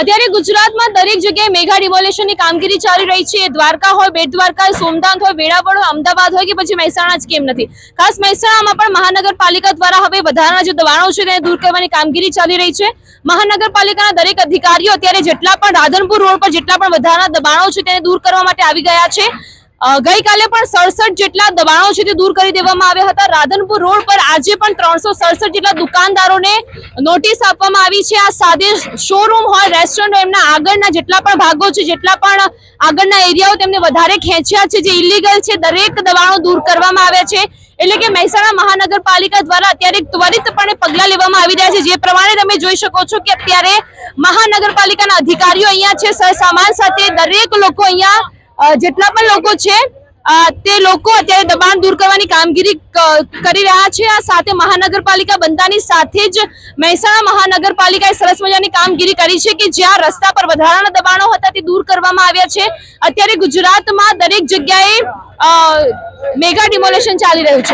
અત્યારે ગુજરાતમાં દરેક જગ્યાએ મેગા ડિમોલેશનની કામગીરી ચાલી રહી છે। દ્વારકા હોય, બેટ દ્વારકા હોય, સોમનાથ હોય, વેરાવળ હોય, અમદાવાદ હોય કે પછી મહેસાણા જ કેમ નથી, ખાસ મહેસાણામાં પણ મહાનગરપાલિકા દ્વારા હવે વધારાના જે દબાણો છે તેને દૂર કરવાની કામગીરી ચાલી રહી છે। મહાનગરપાલિકાના દરેક અધિકારીઓ અત્યારે જેટલા પણ રાધનપુર રોડ પર જેટલા પણ વધારાના દબાણો છે તેને દૂર કરવા માટે આવી ગયા છે। ગઈકાલે પણ 67 જેટલા દબાણો છે તે દૂર કરી દેવામાં આવ્યા હતા। રાધનપુર રોડ પર આજે પણ 367 જેટલા દુકાનદારોને નોટિસ આપવામાં આવી છે। આ સાથે શોરૂમ હોય, રેસ્ટોરન્ટ હોય, એમના આગળના જેટલા પણ ભાગો છે, જેટલા પણ આગળના એરિયાઓ તેમને વધારે ખેંચ્યા છે, જે ઇલીગલ છે, દરેક દબાણો દૂર કરવામાં આવ્યા છે। એટલે કે મહેસાણા મહાનગરપાલિકા દ્વારા અત્યારે ત્વરિતપણે પગલાં લેવામાં આવી રહ્યા છે। જે પ્રમાણે તમે જોઈ શકો છો કે અત્યારે મહાનગરપાલિકાના અધિકારીઓ અહીંયા છે, સરસામાન સાથે દરેક લોકો અહીંયા જેટલા પણ લોકો છે તે લોકો અત્યારે દબાણ દૂર કરવાની કામગીરી કરી રહ્યા છે। આ સાથે મહાનગરપાલિકા બનતાની સાથે જ મહેસાણા મહાનગરપાલિકાએ સરસ મજાની કામગીરી કરી છે કે જ્યાં રસ્તા પર વધારાના દબાણો હતા તે દૂર કરવામાં આવ્યા છે। અત્યારે ગુજરાતમાં દરેક જગ્યાએ મેગા ડિમોલેશન ચાલી રહ્યું છે।